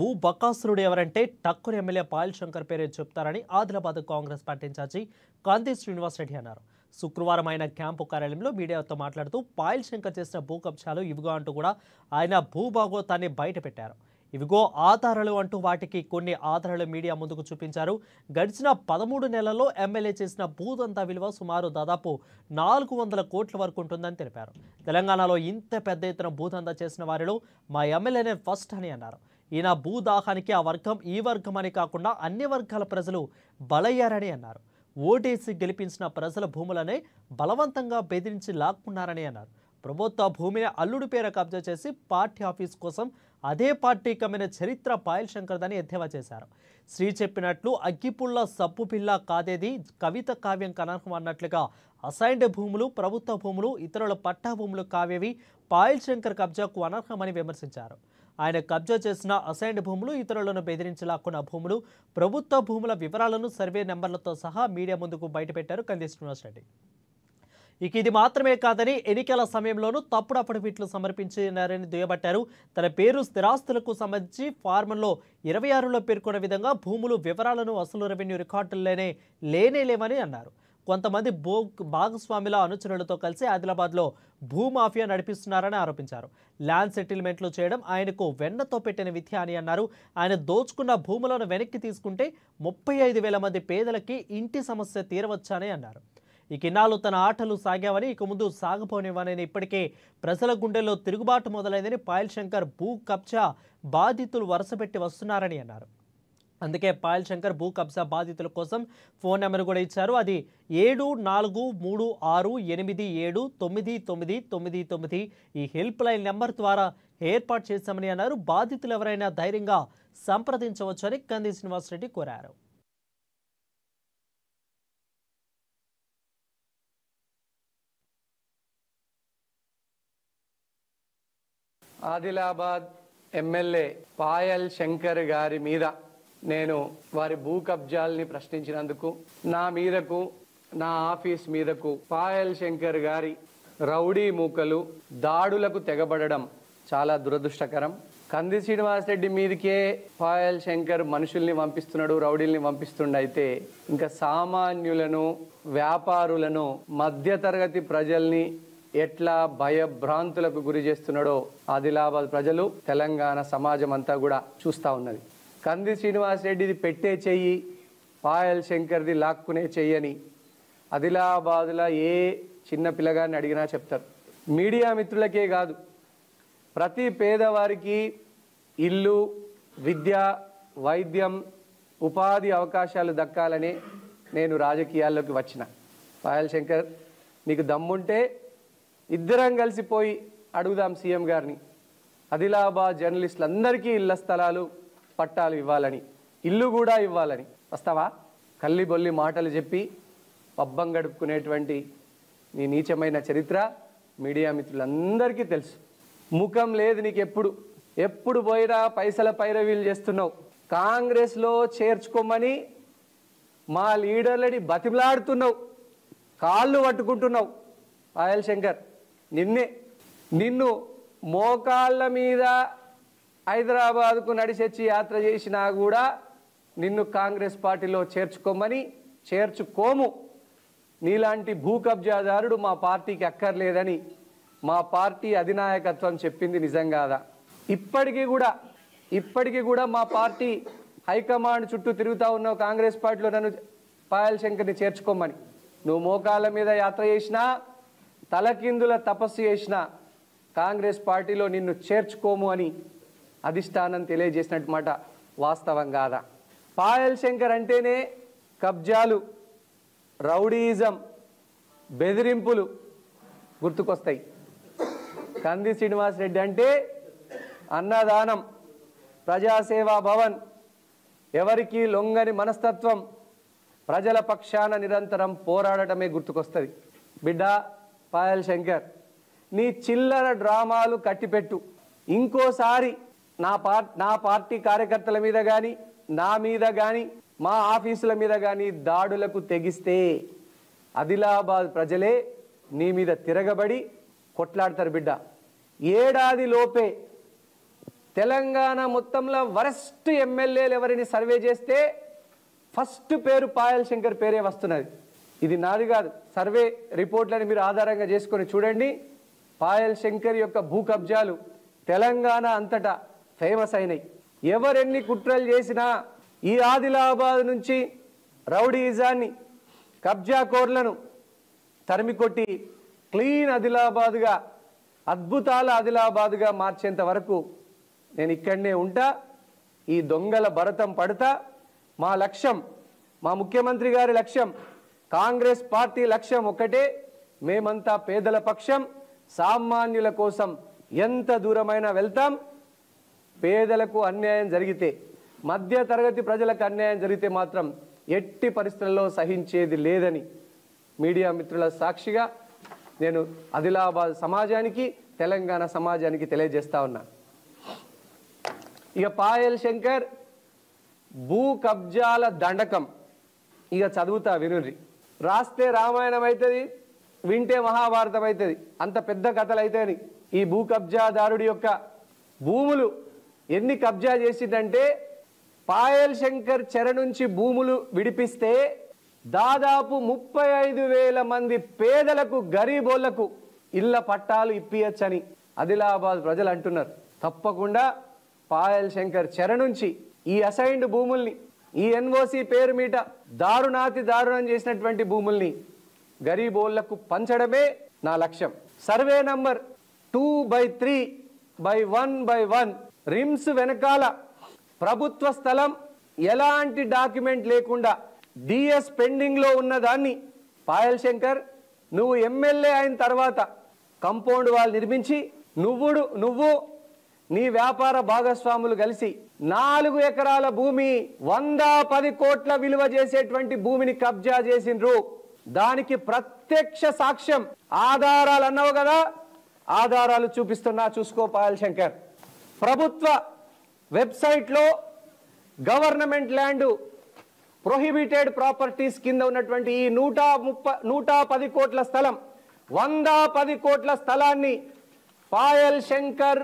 భూ బకాసురుడు ఎవరంటే టక్కున ఎమ్మెల్యే పాయల్ శంకర్ పేరే చెప్తారని ఆదిలాబాద్ కాంగ్రెస్ పార్టీ ఇన్ఛార్జి కాంతి శ్రీనివాస్ రెడ్డి అన్నారు. శుక్రవారం ఆయన క్యాంపు కార్యాలయంలో మీడియాతో మాట్లాడుతూ పాయల్ శంకర్ చేసిన భూ కబ్జాలు ఇవిగో అంటూ కూడా ఆయన భూభాగోతాన్ని బయటపెట్టారు. ఇవిగో ఆధారాలు అంటూ వాటికి కొన్ని ఆధారాలు మీడియా ముందుకు చూపించారు. గడిచిన 13 నెలల్లో ఎమ్మెల్యే చేసిన భూదంతా విలువ సుమారు దాదాపు 400 కోట్ల వరకు ఉంటుందని తెలిపారు. తెలంగాణలో ఇంత పెద్ద ఎత్తున భూదంతా చేసిన వారిలో మా ఎమ్మెల్యేనే ఫస్ట్ అని అన్నారు. ఈయన భూదాహానికి ఆ వర్గం ఈ వర్గం అని కాకుండా అన్ని వర్గాల ప్రజలు బలయ్యారని అన్నారు. ఓటేసి గెలిపించిన ప్రజల భూములనే బలవంతంగా బెదిరించి లాక్కున్నారని అన్నారు. ప్రభుత్వ భూమిని అల్లుడి పేర కబ్జా చేసి పార్టీ ఆఫీస్ కోసం అదే పార్టీ కమ్మిన చరిత్ర పాయల్ శంకర్దని ఎద్దేవా చేశారు. శ్రీ చెప్పినట్లు అగ్గిపుల్ల సబ్బు పిల్ల కాదేది కవిత కావ్యం కనర్హం అన్నట్లుగా అసైన్డ్ భూములు ప్రభుత్వ భూములు ఇతరుల పట్టా భూములు కావేవి పాయల్ శంకర్ కబ్జాకు అనర్హమని విమర్శించారు. ఆయన కబ్జా చేసిన అసైన్డ్ భూములు ఇతరులను బెదిరించి లాక్కున్న భూములు ప్రభుత్వ భూముల వివరాలను సర్వే నెంబర్లతో సహా మీడియా ముందుకు బయటపెట్టారు కాంతి శ్రీనివాస్ రెడ్డి. ఇక ఇది మాత్రమే కాదని ఎన్నికల సమయంలోనూ తప్పుడు అఫిడవిట్లు సమర్పించినారని దుయ్యబట్టారు. తన పేరు స్థిరాస్తులకు సంబంధించి ఫార్మంలో 26లో పేర్కొన్న విధంగా భూములు వివరాలను అసలు రెవెన్యూ రికార్డుల్లోనే లేవని అన్నారు. కొంతమంది భాగస్వాముల అనుచరులతో కలిసి ఆదిలాబాద్లో భూమాఫియా నడిపిస్తున్నారని ఆరోపించారు. ల్యాండ్ సెటిల్మెంట్లు చేయడం ఆయనకు వెన్నతో పెట్టిన విద్య అని అన్నారు. ఆయన దోచుకున్న భూములను వెనక్కి తీసుకుంటే 35,000 మంది పేదలకి ఇంటి సమస్య తీరవచ్చని అన్నారు. ఈ కిన్నాళ్ళు తన ఆటలు సాగావని ఇక ముందు సాగపోనివ్వనని ఇప్పటికే ప్రజల గుండెల్లో తిరుగుబాటు మొదలైందని పాయల్ శంకర్ భూ కబ్జా బాధితులు వరుసపెట్టి వస్తున్నారని అన్నారు. అందుకే పాయల్ శంకర్ భూ కబ్జా బాధితుల కోసం ఫోన్ నెంబర్ కూడా ఇచ్చారు. అది 7436879999 ఈ హెల్ప్ లైన్ నెంబర్ ద్వారా ఏర్పాటు చేశామని అన్నారు. బాధితులు ఎవరైనా ధైర్యంగా సంప్రదించవచ్చని కాంతి శ్రీనివాస్ రెడ్డి కోరారు. ఆదిలాబాద్ ఎమ్మెల్యే పాయల్ శంకర్ గారి మీద నేను వారి భూ కబ్జాల్ని ప్రశ్నించినందుకు నా మీదకు నా ఆఫీస్ మీదకు పాయల్ శంకర్ గారి రౌడీ మూకలు దాడులకు తెగబడడం చాలా దురదృష్టకరం. కాంతి శ్రీనివాస్ రెడ్డి మీదకే పాయల్ శంకర్ మనుషుల్ని పంపిస్తున్నాడు, రౌడీల్ని పంపిస్తుండైతే ఇంకా సామాన్యులను వ్యాపారులను మధ్యతరగతి ప్రజల్ని ఎట్లా భయభ్రాంతులకు గురి చేస్తున్నాడో ఆదిలాబాద్ ప్రజలు తెలంగాణ సమాజం అంతా కూడా చూస్తూ ఉన్నది. కాంతి శ్రీనివాస్ రెడ్డిది పెట్టే చెయ్యి, పాయల్ శంకర్ది లాక్కునే చెయ్యని ఆదిలాబాద్లో ఏ చిన్న పిల్లగాన్ని అడిగినా చెప్తారు. మీడియా మిత్రులకే కాదు, ప్రతి పేదవారికి ఇల్లు, విద్య, వైద్యం, ఉపాధి అవకాశాలు దక్కాలని నేను రాజకీయాల్లోకి వచ్చిన. పాయల్ శంకర్, నీకు దమ్ముంటే ఇద్దరం కలిసిపోయి అడుగుదాం సీఎం గారిని, ఆదిలాబాద్ జర్నలిస్టులందరికీ ఇళ్ల స్థలాలు పట్టాలు ఇవ్వాలని, ఇల్లు కూడా ఇవ్వాలని. వస్తావా? కల్లి బొల్లి మాటలు చెప్పి పబ్బం గడుపుకునేటువంటి నీ నీచమైన చరిత్ర మీడియా మిత్రులందరికీ తెలుసు. ముఖం లేదు నీకు. ఎప్పుడు పోయినా పైసల పైరవీలు చేస్తున్నావు. కాంగ్రెస్లో చేర్చుకోమని మా లీడర్లని బతిమలాడుతున్నావు, కాళ్ళు పట్టుకుంటున్నావు. పాయల్ శంకర్, నిన్ను మోకాళ్ళ మీద హైదరాబాద్కు నడిచొచ్చి యాత్ర చేసినా కూడా నిన్ను కాంగ్రెస్ పార్టీలో చేర్చుకోము. నీలాంటి భూ కబ్జాదారుడు మా పార్టీకి అక్కర్లేదని మా పార్టీ అధినాయకత్వం చెప్పింది నిజం కాదా? ఇప్పటికీ కూడా మా పార్టీ హైకమాండ్ చుట్టూ తిరుగుతూ ఉన్నావు కాంగ్రెస్ పార్టీలో నన్ను పాయల్ శంకర్ని చేర్చుకోమని. నువ్వు మోకాళ్ళ మీద యాత్ర చేసినా, తలకిందుల తపస్సు చేసిన కాంగ్రెస్ పార్టీలో నిన్ను చేర్చుకోము అని అధిష్టానం తెలియజేసినట్టు మాట వాస్తవం కాదా? పాయల్ శంకర్ అంటేనే కబ్జాలు, రౌడీయిజం, బెదిరింపులు గుర్తుకొస్తాయి. కాంతి శ్రీనివాస్ రెడ్డి అంటే అన్నదానం, ప్రజాసేవా భవన్, ఎవరికి లొంగని మనస్తత్వం, ప్రజల పక్షాన నిరంతరం పోరాడటమే గుర్తుకొస్తుంది. బిడ్డ పాయల్ శంకర్, నీ చిల్లర డ్రామాలు కట్టిపెట్టు. ఇంకోసారి నా పార్టీ కార్యకర్తల మీద కానీ, నా మీద కానీ, మా ఆఫీసుల మీద కానీ దాడులకు తెగిస్తే ఆదిలాబాద్ ప్రజలే నీ మీద తిరగబడి కొట్లాడతారు బిడ్డ. ఏడాది లోపే తెలంగాణ మొత్తంలో వరస్ట్ ఎమ్మెల్యేలు ఎవరిని సర్వే చేస్తే ఫస్ట్ పేరు పాయల్ శంకర్ పేరే వస్తున్నది. ఇది నాది కాదు, సర్వే రిపోర్ట్లను మీరు ఆధారంగా చేసుకొని చూడండి. పాయల్ శంకర్ యొక్క భూ కబ్జాలు తెలంగాణ అంతటా ఫేమస్ అయినాయి. ఎవరెన్ని కుట్రలు చేసినా ఈ ఆదిలాబాద్ నుంచి రౌడీయిజాన్ని, కబ్జా కోర్లను తరిమికొట్టి క్లీన్ ఆదిలాబాద్గా, అద్భుతాల ఆదిలాబాద్గా మార్చేంత వరకు నేను ఇక్కడనే ఉంటా. ఈ దొంగల భరతం పడతా. మా లక్ష్యం, మా ముఖ్యమంత్రి గారి లక్ష్యం, కాంగ్రెస్ పార్టీ లక్ష్యం ఒక్కటే, మేమంతా పేదల పక్షం, సామాన్యుల కోసం ఎంత దూరమైనా వెళ్తాం. పేదలకు అన్యాయం జరిగితే, మధ్య తరగతి ప్రజలకు అన్యాయం జరిగితే మాత్రం ఎట్టి పరిస్థితుల్లో సహించేది లేదని మీడియా మిత్రుల సాక్షిగా నేను ఆదిలాబాద్ సమాజానికి, తెలంగాణ సమాజానికి తెలియజేస్తా ఉన్నా. ఇక పాయల్ శంకర్ భూ కబ్జాల దండకం ఇక చదువుతా వినుర్రి. రాస్తే రామాయణం అవుతుంది, వింటే మహాభారతం అవుతుంది. అంత పెద్ద కథలు అవుతాయని. ఈ భూ కబ్జాదారుడి యొక్క భూములు ఎన్ని కబ్జా చేసిందంటే, పాయల్ శంకర్ చెర నుంచి భూములు విడిపిస్తే దాదాపు 35,000 మంది పేదలకు, గరీబోళ్లకు ఇళ్ల పట్టాలు ఇప్పియచ్చని ఆదిలాబాద్ ప్రజలు అంటున్నారు. తప్పకుండా పాయల్ శంకర్ చెర నుంచి ఈ అసైన్డ్ భూముల్ని, ఈ ఎన్ఓసి పేరు మీట దారుణం చేసినటువంటి భూముల్ని గరీబోళ్లకు పంచడమే నా లక్ష్యం. సర్వే నంబర్ 2/3/1/1 రిమ్స్ వెనకాల ప్రభుత్వ స్థలం ఎలాంటి డాక్యుమెంట్ లేకుండా డిఎస్ పెండింగ్ లో ఉన్నదాన్ని పాయల్ శంకర్ నువ్వు ఎమ్మెల్యే అయిన తర్వాత కంపౌండ్ వాల్ నిర్మించి నువ్వు నీ వ్యాపార భాగస్వాములు కలిసి 4 ఎకరాల భూమి 110 కోట్ల విలువ చేసేటువంటి భూమిని కబ్జా చేసిండ్రు. దానికి ప్రత్యక్ష సాక్ష్యం ఆధారాలు అన్నావు కదా, ఆధారాలు చూపిస్తున్నా, చూసుకో పాయల్ శంకర్. ప్రభుత్వ వెబ్సైట్ లో గవర్నమెంట్ ల్యాండ్ ప్రొహిబిటెడ్ ప్రాపర్టీస్ కింద ఉన్నటువంటి ఈ 110 కోట్ల స్థలం, 110 కోట్ల స్థలాన్ని పాయల్ శంకర్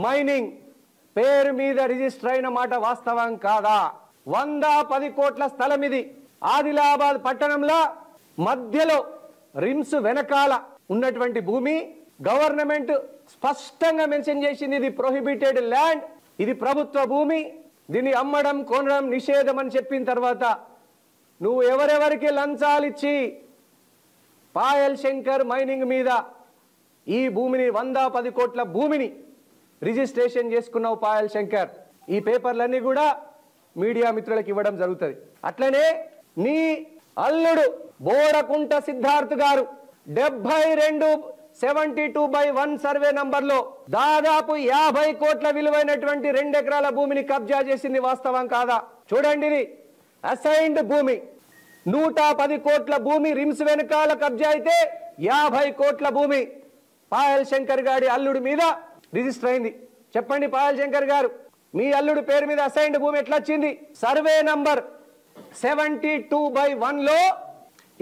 మైనింగ్ పేరు మీద రిజిస్టర్ అయిన మాట వాస్తవం కాదా? 110 కోట్ల స్థలం ఇది. ఆదిలాబాద్ పట్టణంలో మధ్యలో రిమ్స్ వెనకాల ఉన్నటువంటి భూమి గవర్నమెంట్ స్పష్టంగా మెన్షన్ చేసింది. ఇది ప్రొహిబిటెడ్ ల్యాండ్, ఇది ప్రభుత్వ భూమి, దీన్ని అమ్మడం కొనడం నిషేధం అని చెప్పిన తర్వాత నువ్వు ఎవరెవరికి లంచాలు ఇచ్చి పాయల్ శంకర్ మైనింగ్ మీద ఈ భూమిని 110 కోట్ల భూమిని రిజిస్ట్రేషన్ చేసుకున్నావు పాయల్ శంకర్. ఈ పేపర్లన్నీ కూడా మీడియా మిత్రులకు ఇవ్వడం జరుగుతుంది. అట్లనే నీ అల్లుడు బోడకుంట సిద్ధార్థ్ గారు 72/1 సర్వే నంబర్లో దాదాపు 50 కోట్ల విలువైనటువంటి 2 ఎకరాల భూమిని కబ్జా చేసింది వాస్తవం కాదా? చూడండి, ఇది అసైన్డ్ భూమి. 110 కోట్ల భూమి రిమ్స్ వెనకాల కబ్జా అయితే 50 కోట్ల భూమి పాయల్ శంకర్ గారి అల్లుడి మీద రిజిస్టర్ అయింది. చెప్పండి పాయల్ శంకర్ గారు, మీ అల్లుడు పేరు మీద అసైన్డ్ భూమి ఎట్లా వచ్చింది? సర్వే నంబర్ 72/1 లో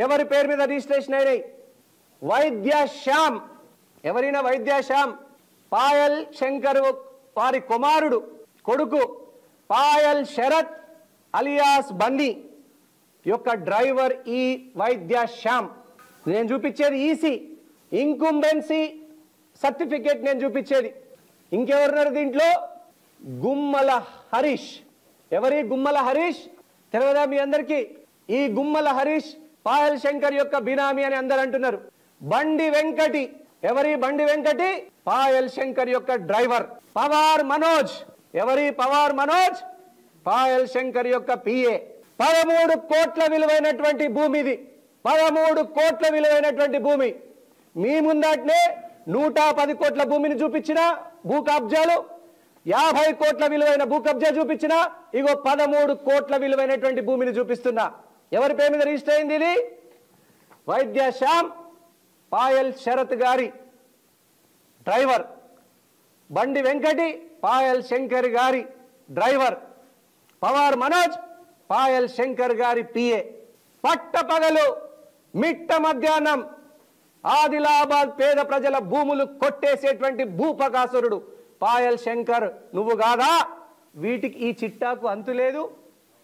ఎవరి పేరు మీద రిజిస్ట్రేషన్ అయినాయి? వైద్య శ్యామ్. ఎవరైనా వైద్య శ్యామ్ పాయల్ శంకర్ వారి కొడుకు పాయల్ శరత్ అలియాస్ బన్నీ యొక్క డ్రైవర్ ఈ వైద్య శ్యామ్. నేను చూపించేది ఈసీ ఇంకంబెన్సీ సర్టిఫికేట్ నేను చూపించేది. ఇంకెవరున్నారు దీంట్లో? గుమ్మల హరీష్. ఎవరి గుమ్మల హరీష్ తెలియదా మీ అందరికీ? ఈ గుమ్మల హరీష్ పాయల్ శంకర్ యొక్క బినామీ అని అందరు అంటున్నారు. బండి వెంకటి. ఎవరి బండి వెంకటి? పాయల్ శంకర్ యొక్క డ్రైవర్. పవార్ మనోజ్. ఎవరి పవార్ మనోజ్? పాయల్ శంకర్ యొక్క పిఏ. 13 కోట్ల విలువైనటువంటి భూమి ఇది. 13 కోట్ల విలువైనటువంటి భూమి. మీ ముందటనే 110 కోట్ల భూమిని చూపించిన భూ కబ్జాలు, 50 కోట్ల విలువైన భూ కబ్జా చూపించిన, ఇగో 13 కోట్ల విలువైనటువంటి భూమిని చూపిస్తున్నా. ఎవరి పేరు మీద రిజిస్టర్ అయింది ఇది? వైద్య శ్యామ్ పాయల్ శరత్ గారి డ్రైవర్. బండి వెంకటి పాయల్ శంకర్ గారి డ్రైవర్. పవార్ మనోజ్ పాయల్ శంకర్ గారి పిఏ. పట్టపగలు మిట్ట మధ్యాహ్నం ఆదిలాబాద్ పేద ప్రజల భూములు కొట్టేసేటువంటి భూపకాసురుడు పాయల్ శంకర్ నువ్వు కాదా? వీటికి ఈ చిట్టాకు అంతు లేదు.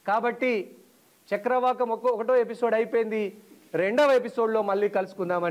కాబట్టి చక్రవాకం ఒకటో ఎపిసోడ్ అయిపోయింది, రెండవ ఎపిసోడ్లో మళ్ళీ కలుసుకుందామని